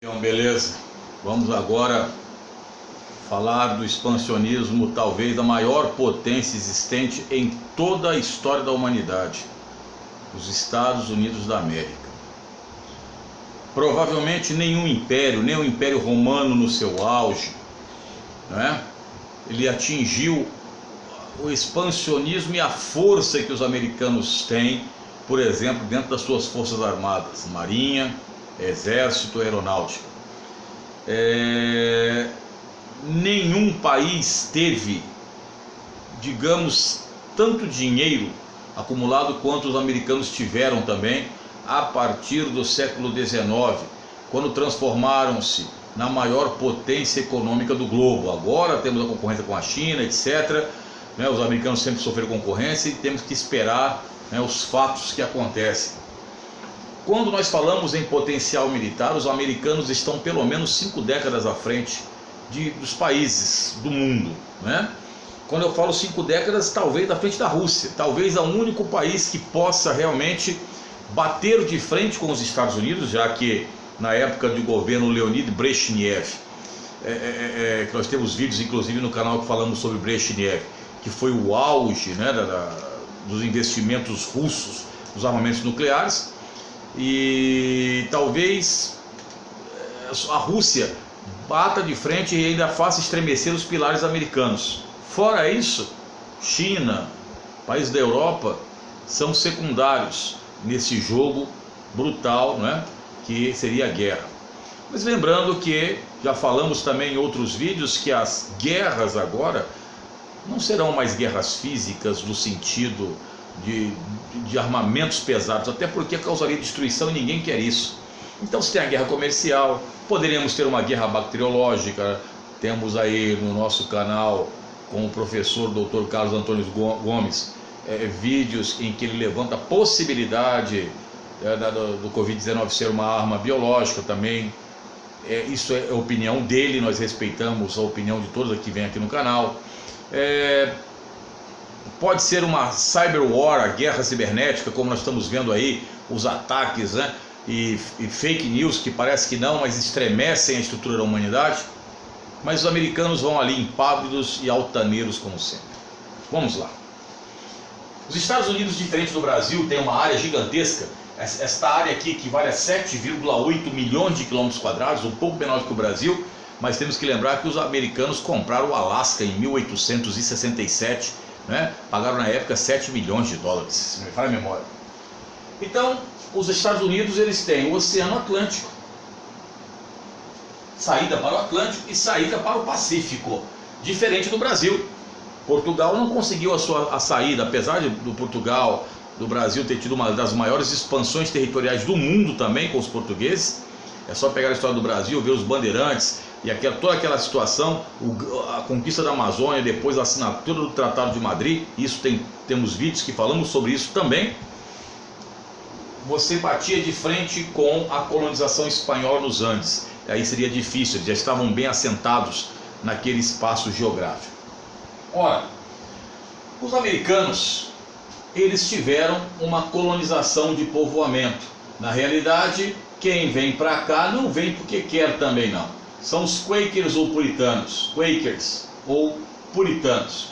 Então, beleza, vamos agora falar do expansionismo, talvez da maior potência existente em toda a história da humanidade, os Estados Unidos da América. Provavelmente nenhum império, nem o Império Romano no seu auge, né? Ele atingiu o expansionismo e a força que os americanos têm, por exemplo, dentro das suas forças armadas, marinha, exército, aeronáutica. Nenhum país teve, digamos, tanto dinheiro acumulado quanto os americanos tiveram também a partir do século XIX, quando transformaram-se na maior potência econômica do globo. Agora temos a concorrência com a China, etc. Os americanos sempre sofreram concorrência e temos que esperar os fatos que acontecem. Quando nós falamos em potencial militar, os americanos estão pelo menos 5 décadas à frente dos países do mundo, né? Quando eu falo 5 décadas, talvez à frente da Rússia, talvez é o único país que possa realmente bater de frente com os Estados Unidos, já que na época do governo Leonid Brezhnev, que nós temos vídeos inclusive no canal que falamos sobre Brezhnev, que foi o auge, né, dos investimentos russos nos armamentos nucleares. E talvez a Rússia bata de frente e ainda faça estremecer os pilares americanos. Fora isso, China, países da Europa, são secundários nesse jogo brutal, né, que seria a guerra. Mas lembrando que já falamos também em outros vídeos que as guerras agora não serão mais guerras físicas no sentido de armamentos pesados, até porque causaria destruição e ninguém quer isso. Então, se tem a guerra comercial, poderíamos ter uma guerra bacteriológica. Temos aí no nosso canal com o professor Dr. Carlos Antônio Gomes vídeos em que ele levanta a possibilidade do Covid-19 ser uma arma biológica também. Isso é a opinião dele, nós respeitamos a opinião de todos que vêm aqui no canal. Pode ser uma cyber war, a guerra cibernética, como nós estamos vendo aí, os ataques, né, e fake news que parece que não, mas estremecem a estrutura da humanidade. Mas os americanos vão ali impávidos e altaneiros como sempre. Vamos lá. Os Estados Unidos, diferente do Brasil, tem uma área gigantesca. Esta área aqui equivale a 7,8 milhões de quilômetros quadrados, um pouco menor que o Brasil, mas temos que lembrar que os americanos compraram o Alasca em 1867, né? Pagaram na época 7 milhões de dólares, se me falha a memória. Então, os Estados Unidos, eles têm o Oceano Atlântico, saída para o Atlântico e saída para o Pacífico, diferente do Brasil. Portugal não conseguiu a saída, apesar do Brasil ter tido uma das maiores expansões territoriais do mundo também com os portugueses. É só pegar a história do Brasil, ver os bandeirantes e toda aquela situação, a conquista da Amazônia, depois a assinatura do Tratado de Madrid. Isso temos vídeos que falamos sobre isso também. Você batia de frente com a colonização espanhola nos Andes. Aí seria difícil, eles já estavam bem assentados naquele espaço geográfico. Ora, os americanos, eles tiveram uma colonização de povoamento. Na realidade, quem vem para cá não vem porque quer também não. São os Quakers ou Puritanos. Quakers ou Puritanos.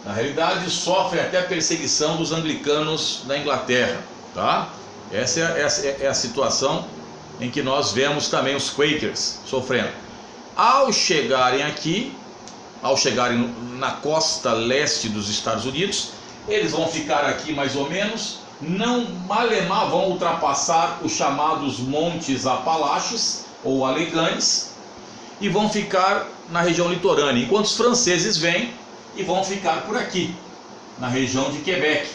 Na realidade, sofrem até perseguição dos anglicanos da Inglaterra, tá? Essa é a situação em que nós vemos também os Quakers sofrendo. Ao chegarem aqui, na costa leste dos Estados Unidos, eles vão ficar aqui mais ou menos, malemar vão ultrapassar os chamados Montes Apalaches ou Aleganes e vão ficar na região litorânea, enquanto os franceses vêm e vão ficar por aqui, na região de Quebec,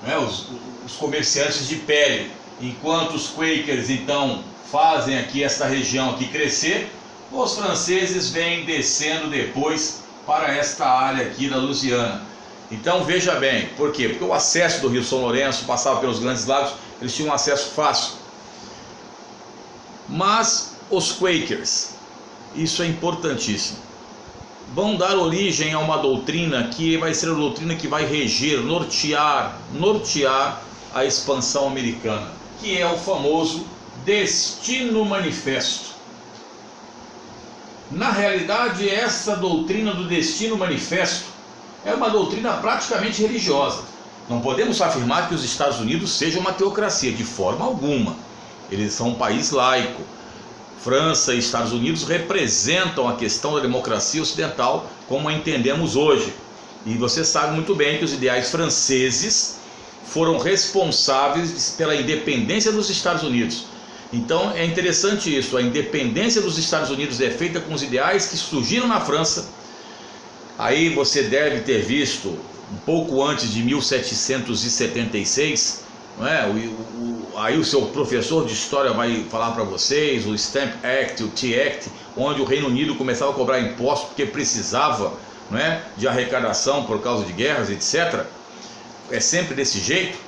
né, os comerciantes de pele. Enquanto os Quakers então fazem aqui esta região aqui crescer, os franceses vêm descendo depois para esta área aqui da Louisiana. Então veja bem, por quê? Porque o acesso do Rio São Lourenço passava pelos Grandes Lagos, eles tinham um acesso fácil. Mas os Quakers, isso é importantíssimo, vão dar origem a uma doutrina que vai ser a doutrina que vai reger, nortear a expansão americana, que é o famoso Destino Manifesto. Na realidade, essa doutrina do Destino Manifesto é uma doutrina praticamente religiosa. Não podemos afirmar que os Estados Unidos sejam uma teocracia, de forma alguma. Eles são um país laico. França e Estados Unidos representam a questão da democracia ocidental como a entendemos hoje. E você sabe muito bem que os ideais franceses foram responsáveis pela independência dos Estados Unidos. Então é interessante isso, a independência dos Estados Unidos é feita com os ideais que surgiram na França. Aí você deve ter visto, um pouco antes de 1776, não é? Aí o seu professor de história vai falar para vocês, o Stamp Act, o Tea Act, onde o Reino Unido começava a cobrar impostos porque precisava, não é, de arrecadação por causa de guerras, etc. É sempre desse jeito.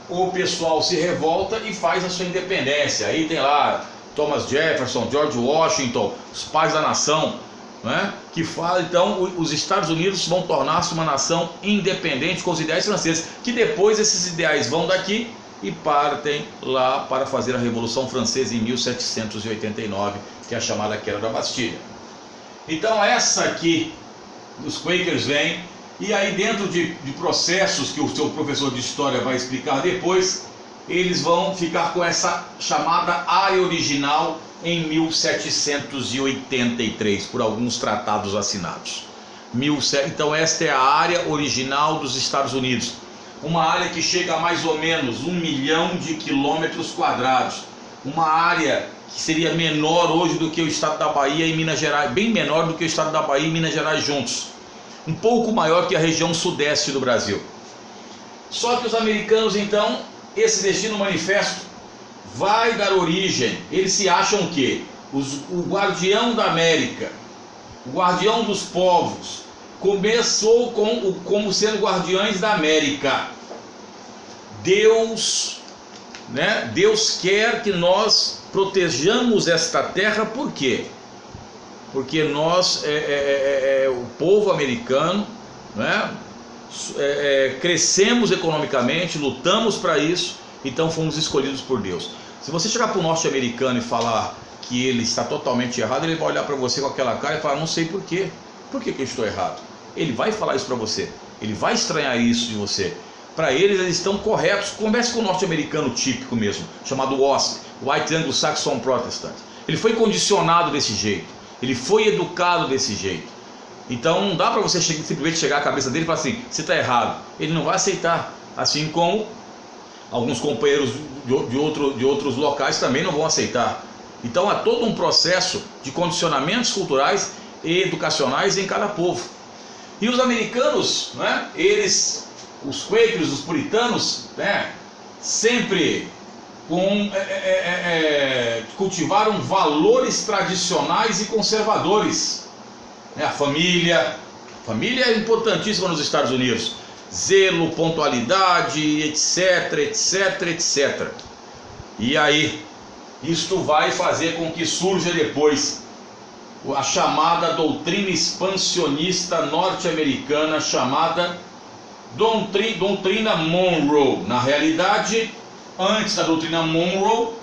O pessoal se revolta e faz a sua independência. Aí tem lá Thomas Jefferson, George Washington, os pais da nação, né, que falam, então os Estados Unidos vão tornar-se uma nação independente com os ideais franceses, que depois esses ideais vão daqui e partem lá para fazer a Revolução Francesa em 1789, que é a chamada Queda da Bastilha. Então essa aqui, os Quakers vêm, e aí dentro de processos que o seu professor de história vai explicar depois, eles vão ficar com essa chamada área original em 1783, por alguns tratados assinados. Então esta é a área original dos Estados Unidos, uma área que chega a mais ou menos 1 milhão de quilômetros quadrados, uma área que seria menor hoje do que o estado da Bahia e Minas Gerais, bem menor do que o estado da Bahia e Minas Gerais juntos, um pouco maior que a região sudeste do Brasil. Só que os americanos, então, esse Destino Manifesto vai dar origem, eles se acham o quê? O guardião da América, o guardião dos povos, começou como sendo guardiões da América. Deus, né? Deus quer que nós protejamos esta terra, por quê? Porque nós, o povo americano, né, crescemos economicamente, lutamos para isso, então fomos escolhidos por Deus. Se você chegar para o norte-americano e falar que ele está totalmente errado, ele vai olhar para você com aquela cara e falar, não sei por quê. Por que eu estou errado? Ele vai falar isso para você, ele vai estranhar isso de você. Para eles estão corretos. Converse com o norte-americano típico mesmo, chamado WASP, White Anglo-Saxon Protestant. Ele foi condicionado desse jeito, ele foi educado desse jeito. Então não dá para você simplesmente chegar à cabeça dele e falar assim, você está errado. Ele não vai aceitar, assim como alguns companheiros de outros locais também não vão aceitar. Então há todo um processo de condicionamentos culturais e educacionais em cada povo. E os americanos, né, eles, os quakers, os puritanos, né, sempre cultivaram valores tradicionais e conservadores. A família é importantíssima nos Estados Unidos. Zelo, pontualidade, etc, etc, etc. E aí, isto vai fazer com que surja depois a chamada doutrina expansionista norte-americana, chamada doutrina Monroe. Na realidade, antes da doutrina Monroe,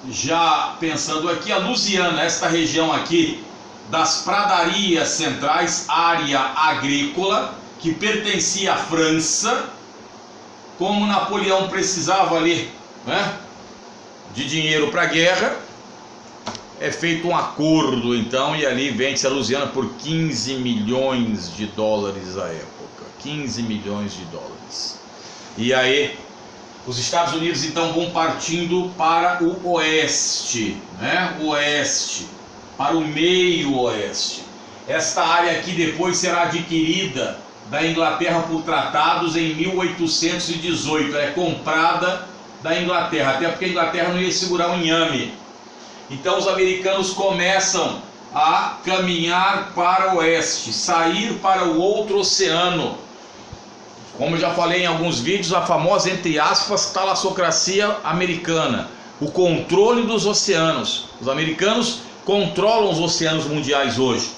já pensando aqui, a Louisiana, esta região aqui das pradarias centrais, área agrícola, que pertencia à França, como Napoleão precisava ali, né, de dinheiro para a guerra, é feito um acordo então, e ali vende-se a Louisiana por 15 milhões de dólares à época, 15 milhões de dólares. E aí os Estados Unidos então vão partindo para o oeste, né, para o meio oeste. Esta área aqui depois será adquirida da Inglaterra por tratados em 1818, é comprada da Inglaterra, até porque a Inglaterra não ia segurar o inhame. Então os americanos começam a caminhar para o oeste, sair para o outro oceano. Como eu já falei em alguns vídeos, a famosa, entre aspas, talassocracia americana, o controle dos oceanos. Os americanos controlam os oceanos mundiais hoje.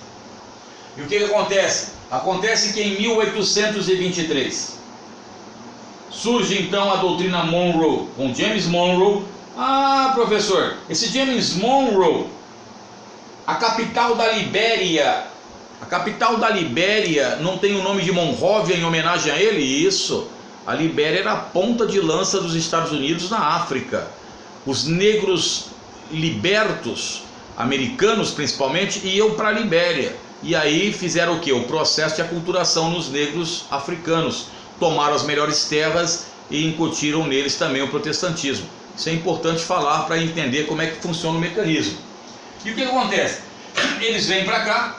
E o que acontece? Acontece que em 1823 surge então a doutrina Monroe, com James Monroe, Ah, professor, esse James Monroe, a capital da Libéria. A capital da Libéria não tem o nome de Monróvia em homenagem a ele? Isso. A Libéria era a ponta de lança dos Estados Unidos na África. Os negros libertos, americanos principalmente, iam para a Libéria. E aí fizeram o quê? O processo de aculturação nos negros africanos. Tomaram as melhores terras e incutiram neles também o protestantismo. Isso é importante falar para entender como é que funciona o mecanismo. E o que acontece? Eles vêm para cá,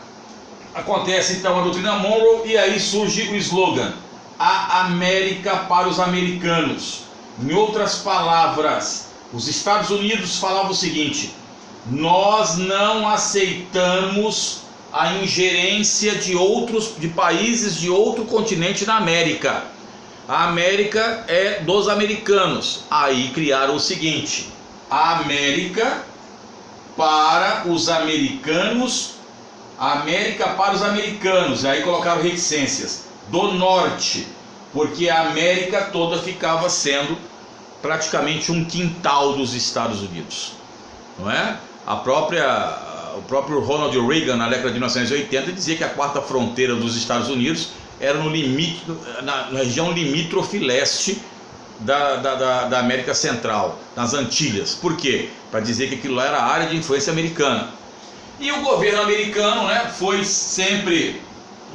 acontece então a doutrina Monroe e aí surge o slogan: a América para os americanos. Em outras palavras, os Estados Unidos falavam o seguinte: nós não aceitamos a ingerência de países de outro continente na América. A América é dos americanos. Aí criaram o seguinte: a América para os americanos, a América para os americanos. Aí colocaram reticências do norte, porque a América toda ficava sendo praticamente um quintal dos Estados Unidos, não é? O próprio Ronald Reagan, na década de 1980, dizia que a quarta fronteira dos Estados Unidos era no limite, na região limítrofe leste da América Central, nas Antilhas. Por quê? Para dizer que aquilo lá era a área de influência americana. E o governo americano, né, foi sempre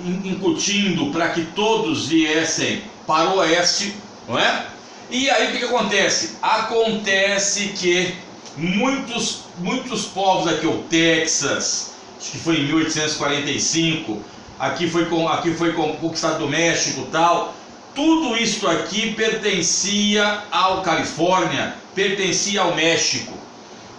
incutindo para que todos viessem para o oeste, não é? E aí o que acontece? Acontece que muitos povos aqui, o Texas, acho que foi em 1845, aqui foi conquistado do México e tal, tudo isso aqui pertencia ao Califórnia, pertencia ao México.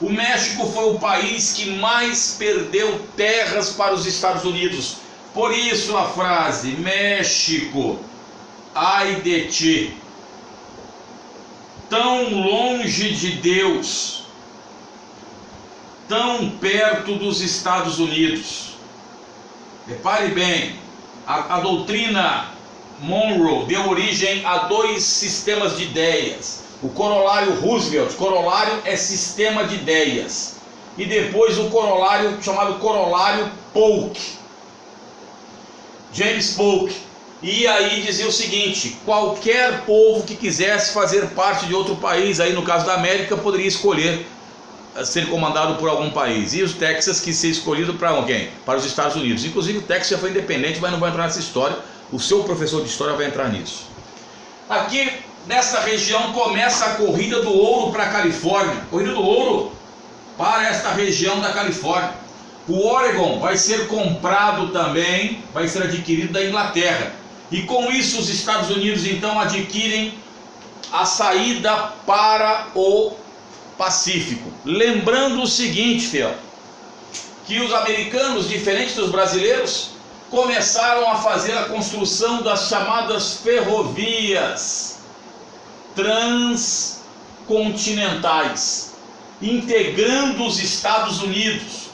O México foi o país que mais perdeu terras para os Estados Unidos. Por isso a frase: México, ai de ti, tão longe de Deus, tão perto dos Estados Unidos. Repare bem, a doutrina Monroe deu origem a dois sistemas de ideias. O corolário Roosevelt, corolário é sistema de ideias. E depois o corolário chamado corolário Polk, James Polk. E aí dizia o seguinte: qualquer povo que quisesse fazer parte de outro país, aí no caso da América, poderia escolher ser comandado por algum país. E o Texas quis ser escolhido para alguém? Para os Estados Unidos. Inclusive o Texas já foi independente, mas não vai entrar nessa história. O seu professor de história vai entrar nisso. Aqui nessa região começa a corrida do ouro para a Califórnia. Corrida do ouro para esta região da Califórnia. O Oregon vai ser comprado também, vai ser adquirido da Inglaterra. E com isso os Estados Unidos então adquirem a saída para o Pacífico. Lembrando o seguinte, fiel, que os americanos, diferente dos brasileiros, começaram a fazer a construção das chamadas ferrovias transcontinentais, integrando os Estados Unidos.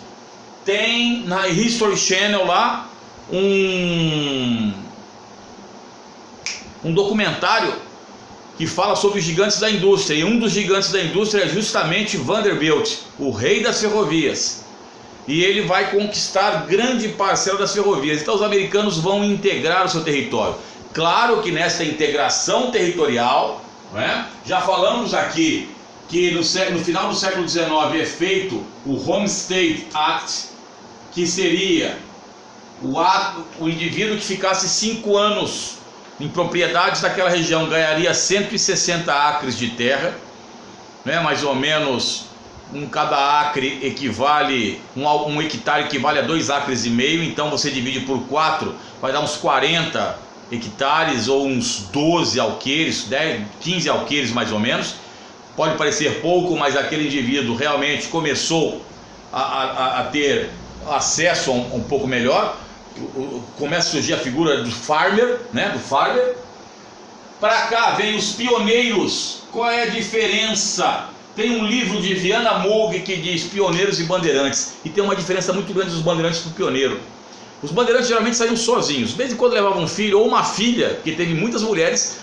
Tem na History Channel lá um documentário que fala sobre os gigantes da indústria, e um dos gigantes da indústria é justamente Vanderbilt, o rei das ferrovias. E ele vai conquistar grande parcela das ferrovias. Então os americanos vão integrar o seu território. Claro que nessa integração territorial, não é? Já falamos aqui que no final do século XIX é feito o Homestead Act, que seria o indivíduo que ficasse 5 anos em propriedades daquela região ganharia 160 acres de terra, né? Mais ou menos cada acre equivale, um hectare equivale a 2,5 acres, então você divide por 4, vai dar uns 40 hectares ou uns 12 alqueires, 15 alqueires mais ou menos. Pode parecer pouco, mas aquele indivíduo realmente começou a ter acesso a um pouco melhor. Começa a surgir a figura do farmer, né? Do farmer. Para cá vem os pioneiros. Qual é a diferença? Tem um livro de Viana Moog que diz pioneiros e bandeirantes, e tem uma diferença muito grande dos bandeirantes para o pioneiro. Os bandeirantes geralmente saíam sozinhos, de vez em quando levavam um filho ou uma filha, porque teve muitas mulheres,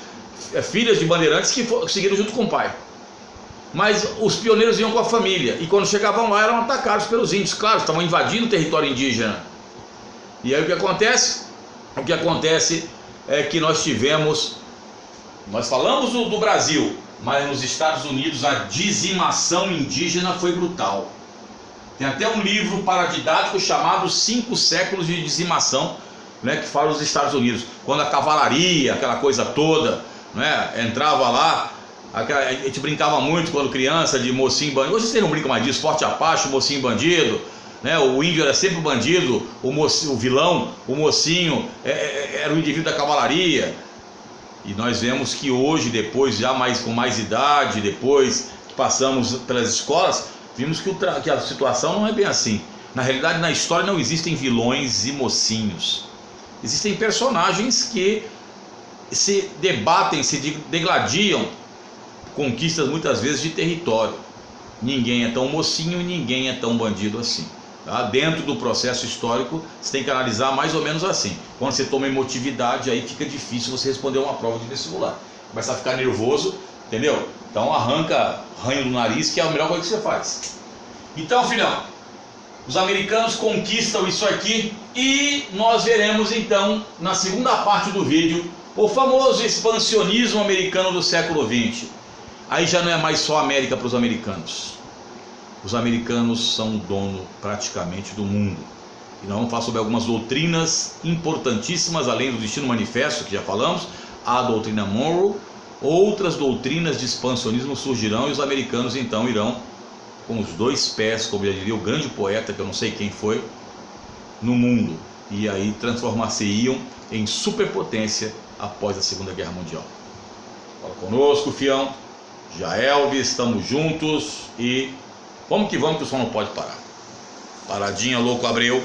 filhas de bandeirantes, que seguiram junto com o pai. Mas os pioneiros iam com a família, e quando chegavam lá eram atacados pelos índios, claro, estavam invadindo o território indígena. E aí o que acontece? O que acontece é que nós falamos do Brasil, mas nos Estados Unidos a dizimação indígena foi brutal. Tem até um livro paradidático chamado 5 séculos de dizimação, né, que fala dos Estados Unidos, quando a cavalaria, aquela coisa toda, né, entrava lá. A gente brincava muito quando criança de mocinho bandido. Hoje vocês não brincam mais disso, Forte Apache, mocinho bandido, né? O índio era sempre o bandido, o vilão, o mocinho era o indivíduo da cavalaria. E nós vemos que hoje, depois já com mais idade, depois que passamos pelas escolas, vimos que a situação não é bem assim. Na realidade, na história não existem vilões e mocinhos. Existem personagens que se debatem, se degladiam, conquistas muitas vezes de território. Ninguém é tão mocinho e ninguém é tão bandido assim, tá? Dentro do processo histórico você tem que analisar mais ou menos assim. Quando você toma emotividade, aí fica difícil você responder uma prova de vestibular, começa a ficar nervoso, entendeu? Então arranca ranho do nariz, que é a melhor coisa que você faz. Então, filhão, os americanos conquistam isso aqui, e nós veremos então na segunda parte do vídeo o famoso expansionismo americano do século XX. Aí já não é mais só América para os americanos. Os americanos são o dono praticamente do mundo. E nós vamos falar sobre algumas doutrinas importantíssimas, além do Destino Manifesto, que já falamos, a doutrina Monroe. Outras doutrinas de expansionismo surgirão, e os americanos então irão com os 2 pés, como já diria o grande poeta, que eu não sei quem foi, no mundo. E aí transformar-se-iam em superpotência após a Segunda Guerra Mundial. Fala conosco, fião. Jaelvis, estamos juntos e vamos que o som não pode parar. Paradinha, louco Abreu.